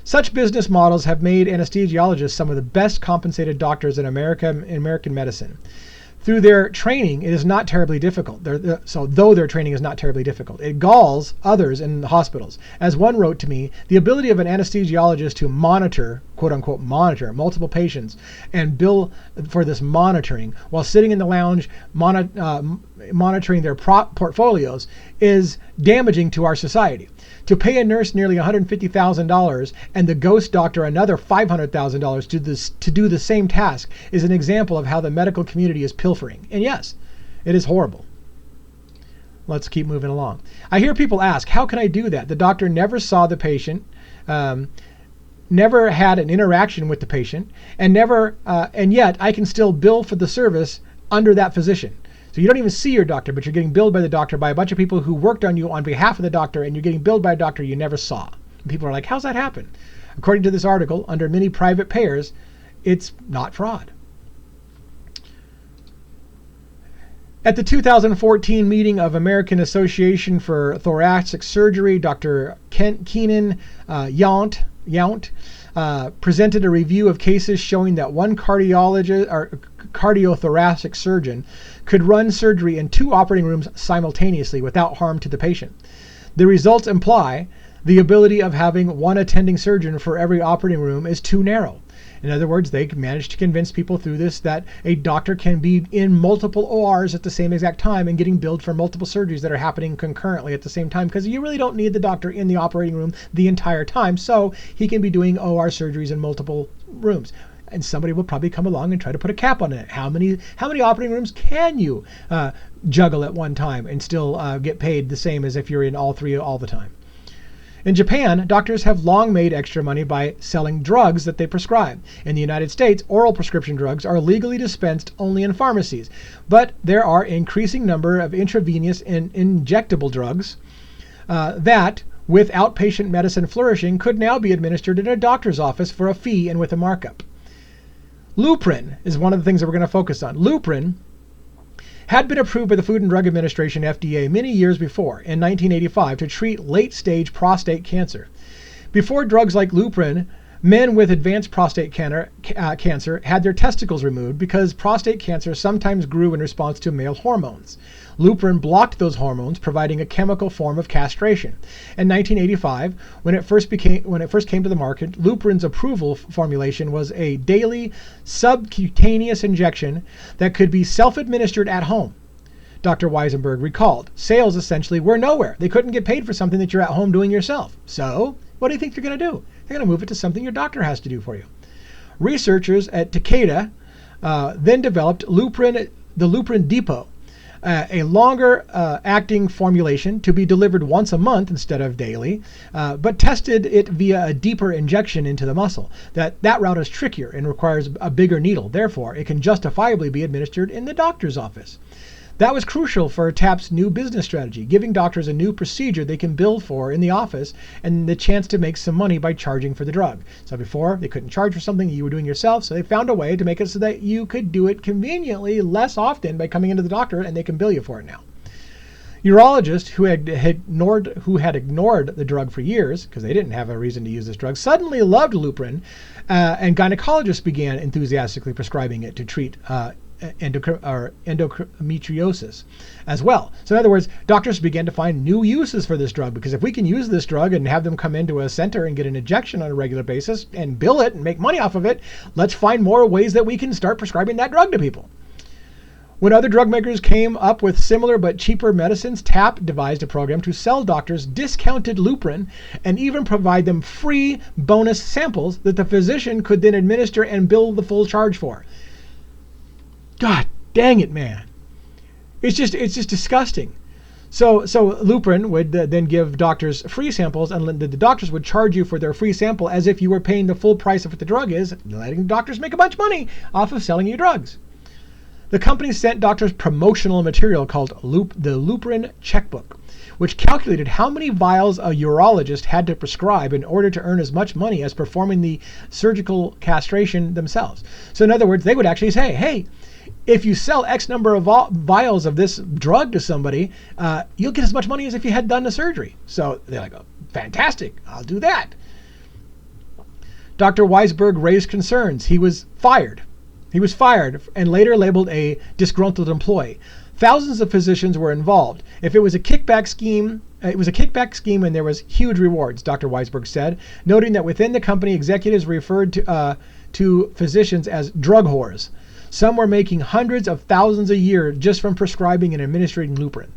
Such business models have made anesthesiologists some of the best compensated doctors in American medicine. Through their training, it is not terribly difficult. Though their training is not terribly difficult, it galls others in the hospitals. As one wrote to me, the ability of an anesthesiologist to monitor, quote unquote, monitor multiple patients and bill for this monitoring while sitting in the lounge monitoring their portfolios is damaging to our society. To pay a nurse nearly $150,000 and the ghost doctor another $500,000 to do the same task is an example of how the medical community is pilfering. And yes, it is horrible. Let's keep moving along. I hear people ask, how can I do that? The doctor never saw the patient, never had an interaction with the patient, and yet I can still bill for the service under that physician. So you don't even see your doctor, but you're getting billed by the doctor by a bunch of people who worked on you on behalf of the doctor, and you're getting billed by a doctor you never saw. And people are like, how's that happen? According to this article, under many private payers, it's not fraud. At the 2014 meeting of American Association for Thoracic Surgery, Dr. Keenan Yount presented a review of cases showing that one cardiothoracic surgeon could run surgery in 2 operating rooms simultaneously without harm to the patient. The results imply The ability of having one attending surgeon for every operating room is too narrow. In other words, they managed to convince people through this that a doctor can be in multiple ORs at the same exact time and getting billed for multiple surgeries that are happening concurrently at the same time, because you really don't need the doctor in the operating room the entire time. So he can be doing OR surgeries in multiple rooms. And somebody will probably come along and try to put a cap on it. How many operating rooms can you juggle at one time and still get paid the same as if you're in all three all the time? In Japan, doctors have long made extra money by selling drugs that they prescribe. In the United States, oral prescription drugs are legally dispensed only in pharmacies, but there are an increasing number of intravenous and injectable drugs that, with outpatient medicine flourishing, could now be administered in a doctor's office for a fee and with a markup. Luprin is one of the things that we're going to focus on. Luprin had been approved by the Food and Drug Administration, FDA, many years before, in 1985, to treat late-stage prostate cancer. Before drugs like Luprin, men with advanced prostate cancer had their testicles removed because prostate cancer sometimes grew in response to male hormones. Luprin blocked those hormones, providing a chemical form of castration. In 1985, when it first came to the market, Luprin's approval formulation was a daily subcutaneous injection that could be self-administered at home. Dr. Weisenberg recalled, sales essentially were nowhere. They couldn't get paid for something that you're at home doing yourself. So, what do you think they're going to do? They're going to move it to something your doctor has to do for you. Researchers at Takeda then developed the Luprin Depot, a longer acting formulation to be delivered once a month instead of daily, but tested it via a deeper injection into the muscle. That route is trickier and requires a bigger needle. Therefore, it can justifiably be administered in the doctor's office. That was crucial for TAP's new business strategy, giving doctors a new procedure they can bill for in the office and the chance to make some money by charging for the drug. So before, they couldn't charge for something you were doing yourself, so they found a way to make it so that you could do it conveniently less often by coming into the doctor, and they can bill you for it now. Urologists who had ignored the drug for years, because they didn't have a reason to use this drug, suddenly loved Luprin, and gynecologists began enthusiastically prescribing it to treat endometriosis as well. So in other words, doctors began to find new uses for this drug, because if we can use this drug and have them come into a center and get an injection on a regular basis and bill it and make money off of it, let's find more ways that we can start prescribing that drug to people. When other drug makers came up with similar but cheaper medicines, TAP devised a program to sell doctors discounted Luprin and even provide them free bonus samples that the physician could then administer and bill the full charge for. God dang it, man. It's just disgusting. So Luprin would then give doctors free samples, and the doctors would charge you for their free sample as if you were paying the full price of what the drug is, letting doctors make a bunch of money off of selling you drugs. The company sent doctors promotional material called the Luprin Checkbook, which calculated how many vials a urologist had to prescribe in order to earn as much money as performing the surgical castration themselves. So in other words, they would actually say, hey, if you sell X number of vials of this drug to somebody, you'll get as much money as if you had done the surgery. So they're like, oh, fantastic, I'll do that. Dr. Weisberg raised concerns. He was fired and later labeled a disgruntled employee. Thousands of physicians were involved. If it was a kickback scheme, and there was huge rewards, Dr. Weisberg said, noting that within the company, executives referred to physicians as drug whores. Some were making hundreds of thousands a year just from prescribing and administering Luprin.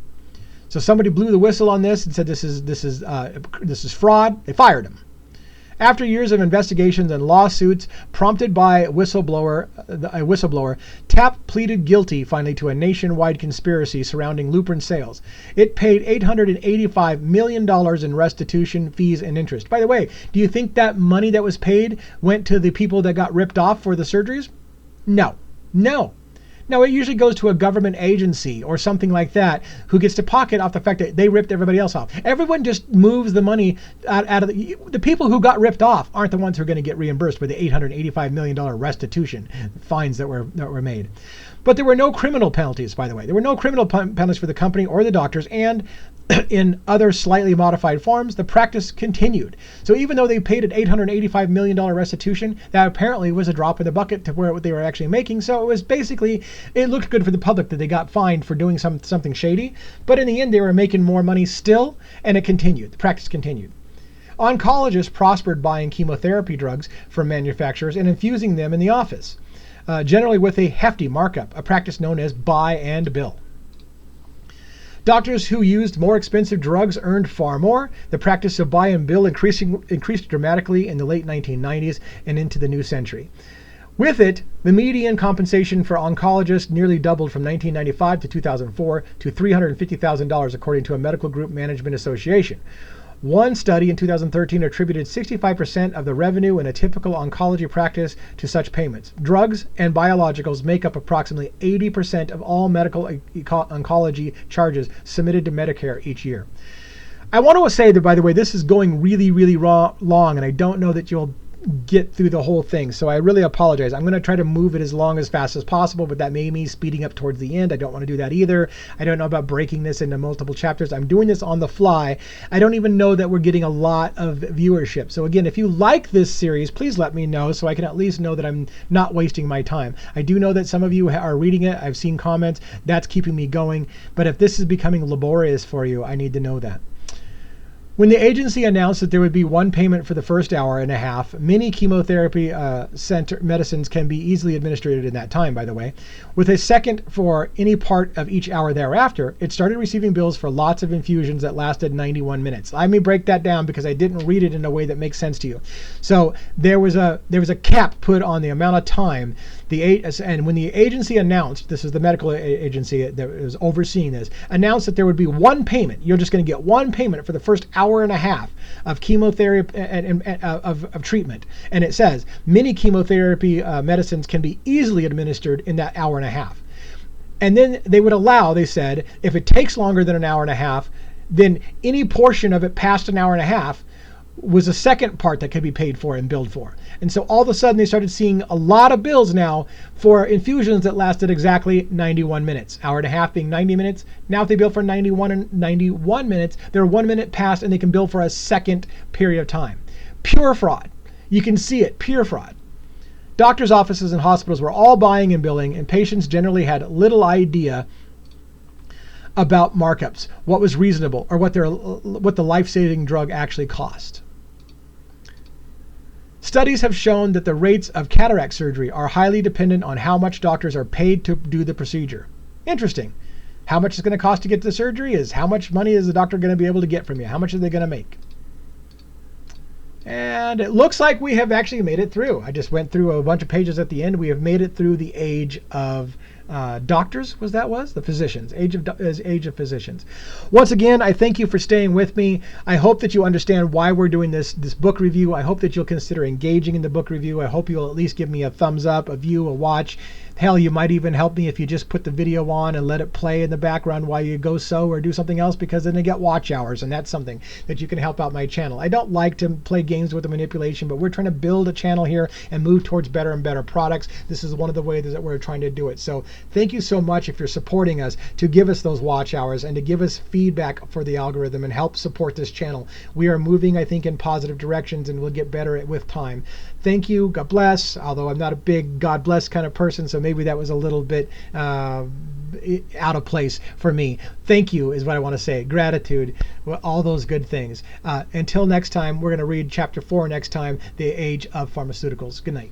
So somebody blew the whistle on this and said this is fraud. They fired him. After years of investigations and lawsuits prompted by a whistleblower, TAP pleaded guilty finally to a nationwide conspiracy surrounding Luprin sales. It paid $885 million in restitution, fees, and interest. By the way, do you think that money that was paid went to the people that got ripped off for the surgeries? No. No, it usually goes to a government agency or something like that who gets to pocket off the fact that they ripped everybody else off. Everyone just moves the money out of the people who got ripped off aren't the ones who are going to get reimbursed for the $885 million restitution fines that were made. But there were no criminal penalties, by the way. There were no criminal penalties for the company or the doctors, and in other slightly modified forms, the practice continued. So even though they paid an $885 million restitution, that apparently was a drop in the bucket to what they were actually making. So it was basically, it looked good for the public that they got fined for doing something shady. But in the end, they were making more money still, and it continued. The practice continued. Oncologists prospered buying chemotherapy drugs from manufacturers and infusing them in the office, generally with a hefty markup, a practice known as buy and bill. Doctors who used more expensive drugs earned far more. The practice of buy and bill increased dramatically in the late 1990s and into the new century. With it, the median compensation for oncologists nearly doubled from 1995 to 2004 to $350,000, according to a medical group management association. One study in 2013 attributed 65% of the revenue in a typical oncology practice to such payments. Drugs and biologicals make up approximately 80% of all medical oncology charges submitted to Medicare each year. I want to say that, by the way, this is going really, really long, and I don't know that you'll get through the whole thing, so I really apologize. I'm going to try to move it as fast as possible, but that may mean speeding up towards the end. I don't want to do that either. I don't know about breaking this into multiple chapters. I'm doing this on the fly. I don't even know that we're getting a lot of viewership. So again, if you like this series, please let me know so I can at least know that I'm not wasting my time. I do know that some of you are reading it. I've seen comments. That's keeping me going. But if this is becoming laborious for you, I need to know that. When the agency announced that there would be one payment for the first hour and a half, many chemotherapy medicines can be easily administered in that time, by the way. With a second for any part of each hour thereafter, it started receiving bills for lots of infusions that lasted 91 minutes. Let me break that down because I didn't read it in a way that makes sense to you. So there was a cap put on the amount of time. And when the agency announced, this is the medical agency that was overseeing this, announced that there would be one payment. You're just going to get one payment for the first hour and a half of chemotherapy and of treatment. And it says many chemotherapy medicines can be easily administered in that hour and a half. And then they would allow, they said, if it takes longer than an hour and a half, then any portion of it past an hour and a half was a second part that could be paid for and billed for. And so all of a sudden they started seeing a lot of bills now for infusions that lasted exactly 91 minutes. Hour and a half being 90 minutes. Now if they bill for 91 minutes, they're 1 minute past and they can bill for a second period of time. Pure fraud. You can see it, pure fraud. Doctors' offices and hospitals were all buying and billing, and patients generally had little idea about markups, what was reasonable, or what the life-saving drug actually cost. Studies have shown that the rates of cataract surgery are highly dependent on how much doctors are paid to do the procedure. Interesting. How much it's going to cost to get to the surgery is how much money is the doctor going to be able to get from you? How much are they going to make? And it looks like we have actually made it through. I just went through a bunch of pages at the end. We have made it through the age of doctors, the physicians, age of physicians. Once again, I thank you for staying with me. I hope that you understand why we're doing this book review. I hope that you'll consider engaging in the book review. I hope you'll at least give me a thumbs up, a view, a watch. Hell, you might even help me if you just put the video on and let it play in the background while you go sew or do something else, because then I get watch hours, and that's something that you can help out my channel. I don't like to play games with the manipulation, but we're trying to build a channel here and move towards better and better products. This is one of the ways that we're trying to do it. So thank you so much if you're supporting us, to give us those watch hours and to give us feedback for the algorithm and help support this channel. We are moving, I think, in positive directions, and we'll get better with time. Thank you. God bless. Although I'm not a big God bless kind of person, so maybe that was a little bit out of place for me. Thank you is what I want to say. Gratitude, all those good things. Until next time, we're going to read chapter 4 next time, The Age of Pharmaceuticals. Good night.